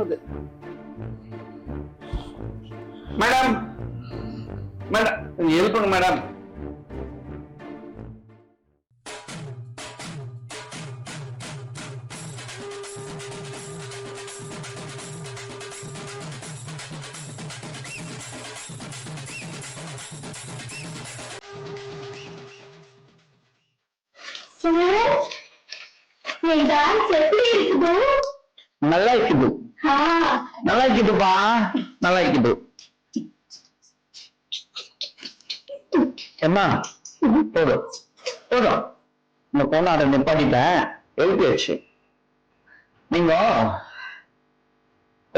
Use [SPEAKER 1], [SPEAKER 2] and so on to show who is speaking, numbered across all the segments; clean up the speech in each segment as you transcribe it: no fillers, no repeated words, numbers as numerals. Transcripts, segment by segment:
[SPEAKER 1] வருது. Madam madam எழுப்புங்க madam. நல்லா இருக்குது. நல்லா இருக்குதுப்பா, நல்லா இருக்குது. ஏம்மா போதும் போதும், இந்த கோனாட நிப்பாட்டிட்டேன், எழுப்பியாச்சு. நீங்க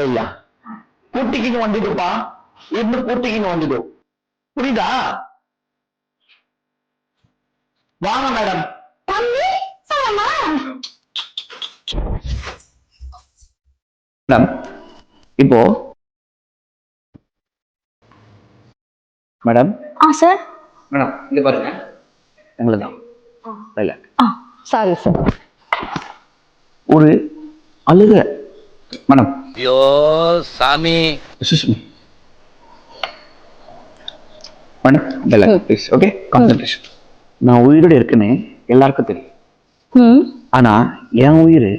[SPEAKER 1] இல்ல கூட்டிக்கின்னு வந்துடுப்பா, இன்னும் கூட்டிக்கின்னு வந்துடு, புரியுதா? வாங்க மேடம். இப்போ மேடம்.
[SPEAKER 2] சார்.
[SPEAKER 1] மேடம் இங்க பாருங்க, எங்களுதான்
[SPEAKER 2] சாரி சார்.
[SPEAKER 1] ஒரு அழுக மேடம்.
[SPEAKER 3] ஐயோ சாமி.
[SPEAKER 1] Madam please, okay, concentration. நான் உயிரோட இருக்குன்னு எல்லாருக்கும் தெரியும். ஆனா என் உயிர்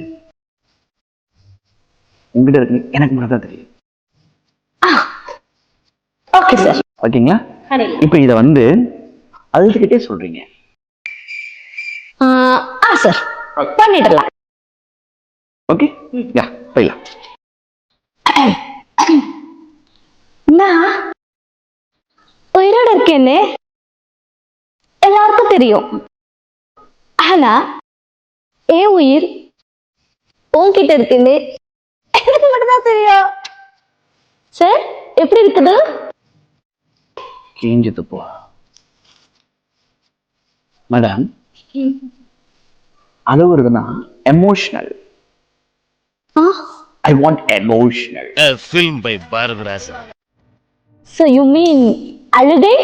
[SPEAKER 1] உங்ககிட்ட இருக்கு, எனக்கு மட்டும் தான் தெரியும்.
[SPEAKER 2] Okay sir.
[SPEAKER 1] ஓகேங்களா? இப்போ இத வந்து அழுதுகிட்டே சொல்றீங்க.
[SPEAKER 2] சார் பண்ணிடலாம்.
[SPEAKER 1] ஓகே, யா போயிடலாம்.
[SPEAKER 2] நான் உயிரோட இருக்கேன்னு எல்லாருக்கும் தெரியும். ஆனா என் உயிர் உன்கிட்ட இருக்குன்னு எனக்கு மட்டும்தான் தெரியும். சார் எப்படி இருக்குது?
[SPEAKER 1] கிழிஞ்சது போ மேடம். அழுவுறதுன்னா emotional. I want emotional.
[SPEAKER 3] A film by Bharat Raja.
[SPEAKER 2] So you mean அழுகை?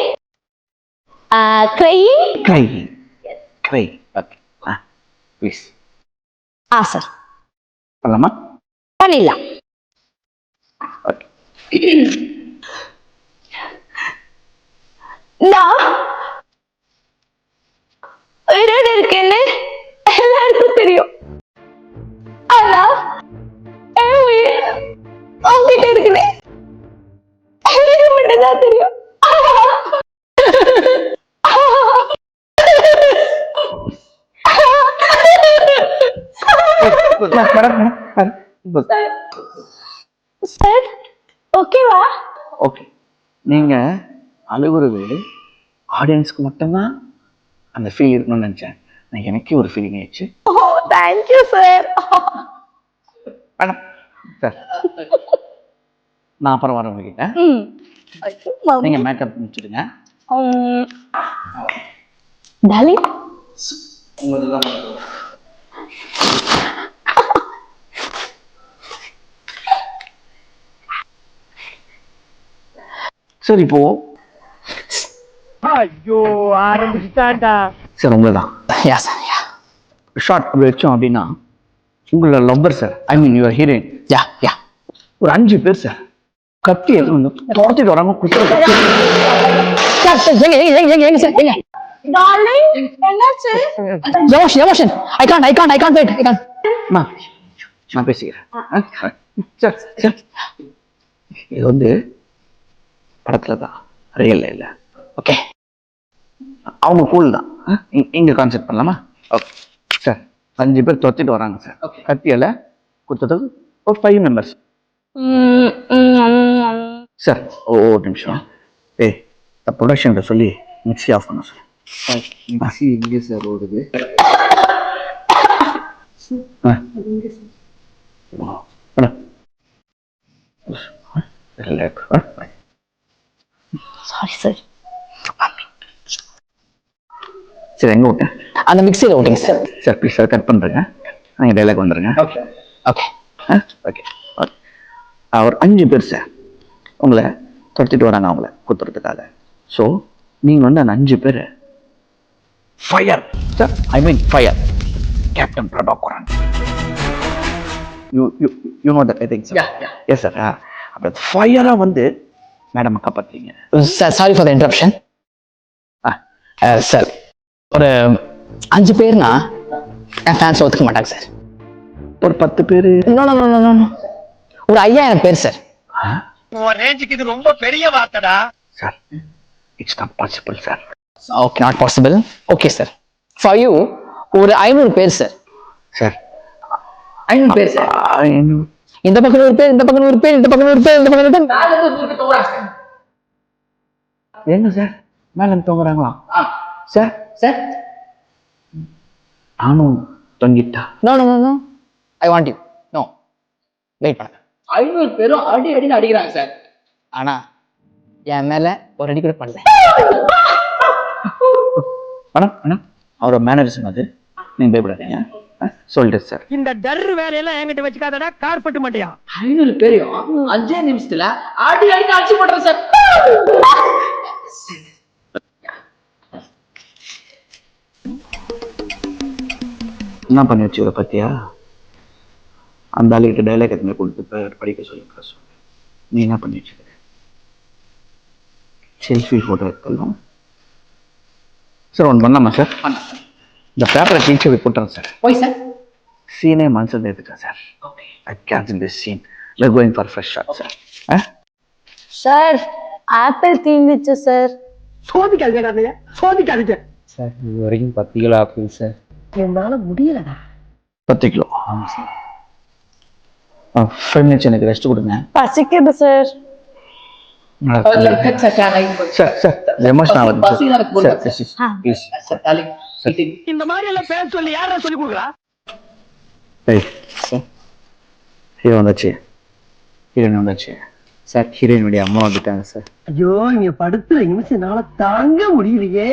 [SPEAKER 2] Crying?
[SPEAKER 1] Crying. Cry. Okay. Please.
[SPEAKER 2] Sir
[SPEAKER 1] பண்ணலாமா?
[SPEAKER 2] பண்ணிடலாம்.
[SPEAKER 1] ஓகே.
[SPEAKER 2] நான் உயிரோட இருக்கேன்னு எல்லாருக்கும் தெரியும். ஆனா என் உயிர் உன்கிட்ட இருக்குன்னு எனக்கு மட்டும்தான் தெரியும். சார் ஓகேவா?
[SPEAKER 1] ஓகே. நீங்க அழுகுறது ஆடியன்ஸ்க்கு மட்டும்தான் அந்த ஃபீல் இருக்கணும்னு நினைச்சேன். நான் எனக்கே ஒரு ஃபீலிங் ஆயிடுச்சு.
[SPEAKER 2] Thank you sir.
[SPEAKER 1] மேடம் சார், நான் அப்புறம் வரேன் உங்ககிட்ட. நீங்க மேக்கப் முடிச்சிடுங்க.
[SPEAKER 2] டார்லிங்
[SPEAKER 1] சார் இப்போ
[SPEAKER 4] ஐயோ ஆரம்பிச்சுட்டான்டா.
[SPEAKER 1] சார் உங்களதான் ஷார்ட் அப்படி வச்சோம் அப்படின்னா உங்களோட lover sir, I mean your heroine, yeah yeah, ஒரு 5 பேர் சார் கத்தி துரத்திட்டு வராங்க. நான் பேசிக்கிறேன். இது வந்து படத்துல தான், ரியல்ல இல்ல. ஓகே, அவங்க கூல் தான். இங்க கான்செப்ட் பண்ணலாமா? ஓகே சார், 5 பேர் துரத்திட்டு வராங்க சார். கத்தியால குத்துறதுக்கு ஒரு 5 மெம்பர்ஸ் சார். ஒரு நிமிஷம். ஏய், ப்ரொடக்ஷன்கிட்ட சொல்லி மிக்ஸி ஆஃப் பண்ண சார்.
[SPEAKER 4] மிக்ஸி எங்கே சார் ஓடுது?
[SPEAKER 2] Sorry sir.
[SPEAKER 1] சரி, எங்க ஓட்டேன்?
[SPEAKER 2] அந்த மிக்ஸியில் ஓட்டுங்க sir.
[SPEAKER 1] Sir please sir, cut பண்ணுறேங்க. நீங்கள் டைலாக் வந்துடுங்க.
[SPEAKER 2] Okay okay
[SPEAKER 1] okay. ஒரு 5 பேர் சார் உங்களை துரத்திட்டு வராங்க அவங்கள குத்துறதுக்காக. ஸோ நீங்கள் வந்து அந்த 5 பேர் fire sir, I mean fire, captain Prabhakaran. You know that I think
[SPEAKER 2] Yeah, yeah.
[SPEAKER 1] Yes sir அப்புறம் ஃபயராக வந்து மேடம் காப்பாற்றுறீங்க
[SPEAKER 2] sir sorry for the interruption sir ஒரு 5 பேர்னா என் ஃபேன்ஸ் ஒத்துக்க மாட்டாங்க சார்.
[SPEAKER 1] ஒரு 10 பேர்
[SPEAKER 2] நோ நோ நோ நோ ஒரு 5000 பேர் சார்.
[SPEAKER 3] உன் ரேஞ்சுக்கு இது ரொம்ப பெரிய வார்த்தைடா.
[SPEAKER 1] Sir it's not possible sir.
[SPEAKER 2] Okay not possible. Okay sir for you ஒரு 500 பேர் சார்.
[SPEAKER 1] சார்
[SPEAKER 2] 500 பேர் சார். இந்த பக்கம் 100 பேர், இந்த பக்கம் 100 பேர், இந்த பக்கம் 100 பேர், இந்த பக்கம் 100 பேர், மேல இருந்து 100 பேர் தோறாங்க.
[SPEAKER 1] எங்க சார் மேலே தூங்குறாங்களா சார்?
[SPEAKER 2] சார்
[SPEAKER 1] நானும் தொங்கிட்டா
[SPEAKER 2] no no no no I want you. No wait பண்ணுங்க. 500 பேரும் அடின்னு அடிக்கிறாங்க சார். ஆனா என் மேல ஒரு அடி கூட பண்ணல.
[SPEAKER 1] மேடம் மேடம் அவரோட மேனரிசம் அது, நீங்க பயப்படாதீங்க. சொல்லிட்டு சார்
[SPEAKER 4] இந்த டர்ரு வேலையெல்லாம் என்கிட்ட வச்சுக்காதடா, கார்பட்டு மாட்டியா?
[SPEAKER 2] 500 பேரையும் 5 நிமிஷத்துல அடின்னு அடிச்சு போடுறேன் சார்.
[SPEAKER 1] என்ன பண்ணி வச்சுக்கிற பத்தியா? அந்த ஆளுகிட்ட டைலாக் எத்தனை கொடுத்து படிக்க சொல்லி நீ என்ன பண்ணி வச்சுக்கிற? செல்ஃபி ஃபோட்டோ எடுக்கலாம் சார். ஒன்று பண்ணலாமா சார்? இந்த பேப்பரை டீச்சர் போய் போட்டுறேன் சார்.
[SPEAKER 2] போய் சார்
[SPEAKER 1] சீனே மனசில் எடுத்துட்டேன் sir. I cancel this scene. we're going for fresh shot sir.
[SPEAKER 5] Sir apple தீந்துச்சு சார்.
[SPEAKER 4] சோதிக்காதீங்க சோதிக்காதீங்க.
[SPEAKER 6] சார் இது வரைக்கும் 10 கிலோ ஆப்பிள் சார்.
[SPEAKER 4] என்னால முடியலடா.
[SPEAKER 1] 10 கிலோ. ஆமாம் சார். 5 மினிட்ஸ் எனக்கு ரெஸ்ட் கொடுங்க.
[SPEAKER 5] பசிக்குது சார்.
[SPEAKER 1] சார் சார் எமோஷன் ஆகுது சார். ப்ளீஸ்
[SPEAKER 4] இந்த மாதிரி எல்லாம் பேச சொல்லி யாரா சொல்லி கொடுக்குறா?
[SPEAKER 1] ஏய் சார் ஹீரோ வந்தாச்சு, ஹீரோயின் வந்தாச்சு
[SPEAKER 6] சார் ஹீரோயினுடைய அம்மா வந்துட்டாங்க சார்.
[SPEAKER 4] ஐயோ இங்க படுத்துற நிமிஷம்னால தாங்க முடியலையே.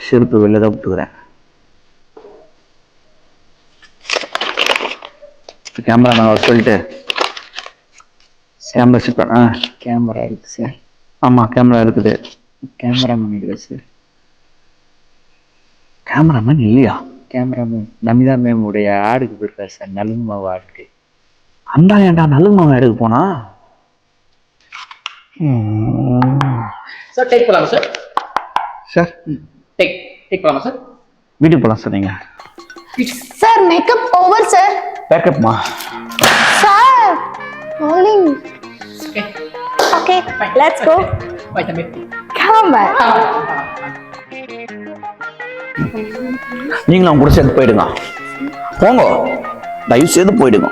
[SPEAKER 1] செருப்பு வெளில தான் விட்டுக்கிறேன். கேமரா நான் சொல்லிட்டு கேமரா செட் பண்ண.
[SPEAKER 6] கேமரா இருக்கு சார்.
[SPEAKER 1] ஆமாம் கேமரா இருக்குது.
[SPEAKER 6] கேமராமேன் இல்லை சார்.
[SPEAKER 1] கேமராமேன் இல்லையா?
[SPEAKER 6] கேமராமேன் நமிதா மேம் உடைய ஆடுக்கு போயிருக்காரு சார், நலுங்கு மாவு ஆடுக்கு.
[SPEAKER 1] அந்த ஏன்டா நல்ல மாவு எடுக்க போனா?
[SPEAKER 2] சார் டேக் போலாமா சார்?
[SPEAKER 1] சார்
[SPEAKER 2] டேக் போலாமா சார்?
[SPEAKER 1] வீட்டுக்கு போகலாம் சார். நீங்கள்
[SPEAKER 5] சார் மேக்கப் ஓவர் சார்.
[SPEAKER 1] பேக்கப்மா?
[SPEAKER 5] Sir rolling. Okay let's go. Come back.
[SPEAKER 1] நீங்களும் அவங்க கூட சேர்ந்து போயிடுங்க. போங்க, தயவு செய்து போயிடுங்க.